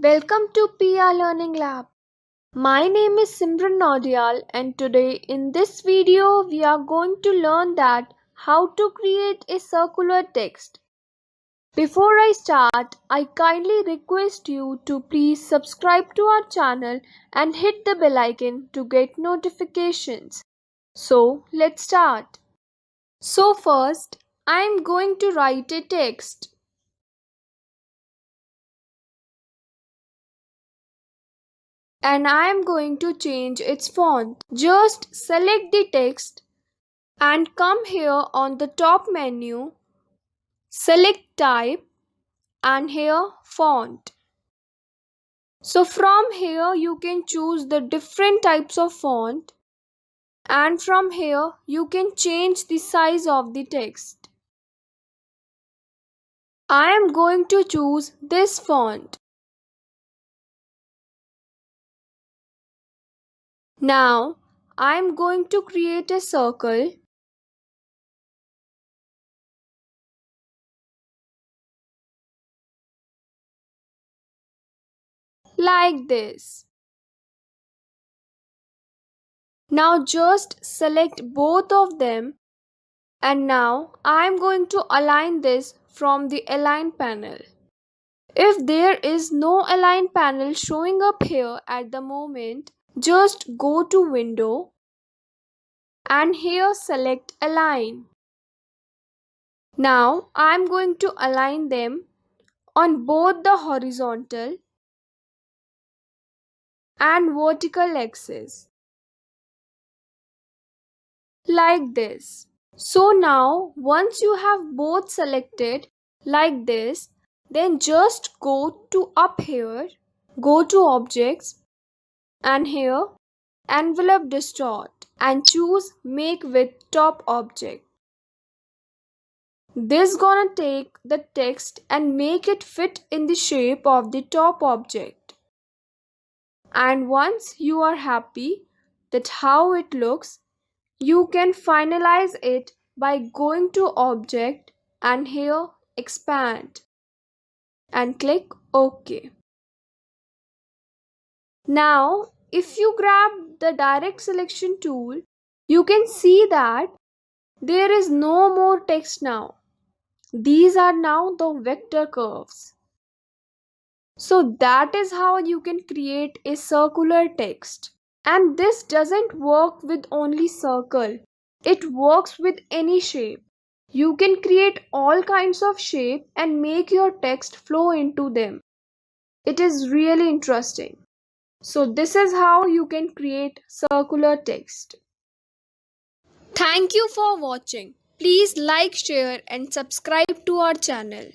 Welcome to PR Learning Lab. My name is Simran Naudiyal, and today in this video we are going to learn that how to create a circular text. Before I start, I kindly request you to please subscribe to our channel and hit the bell icon to get notifications. So let's start. So first, I am going to write a text. And I am going to change its font. Just select the text and come here on the top menu, select type and here font. So from here you can choose the different types of font, and from here you can change the size of the text. I am going to choose this font. Now I am going to create a circle like this. Now just select both of them, and now I am going to align this from the Align panel. If there is no Align panel showing up here at the moment, just go to Window and here select Align. Now I am going to align them on both the horizontal and vertical axis like this. So now once you have both selected like this, then just go to up here, go to objects and here envelope distort and choose make with top object. This gonna take the text and make it fit in the shape of the top object. And once you are happy that how it looks, you can finalize it by going to object and here expand and click OK. Now if you grab the direct selection tool, you can see that there is no more text now. These are now the vector curves. So that is how you can create a circular text. And this doesn't work with only circle. It works with any shape. You can create all kinds of shape and make your text flow into them. It is really interesting. So this is how you can create circular text. Thank you for watching. Please like, share and subscribe to our channel.